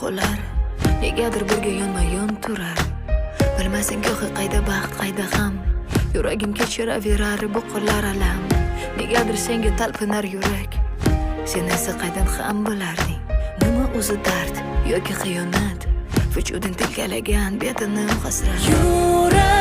qo'llar negadir birga yonma-yon turar. Bilmasang go'hi qayda baxt, qayda g'am. Yuragim kechiraverar bu qo'llar alam. Negadir senga talpinar yurak. Sen esa qaydan ham bo'larding? Nima o'zi dard yoki xiyonat? Vujuding tilkalagan betini hasrat.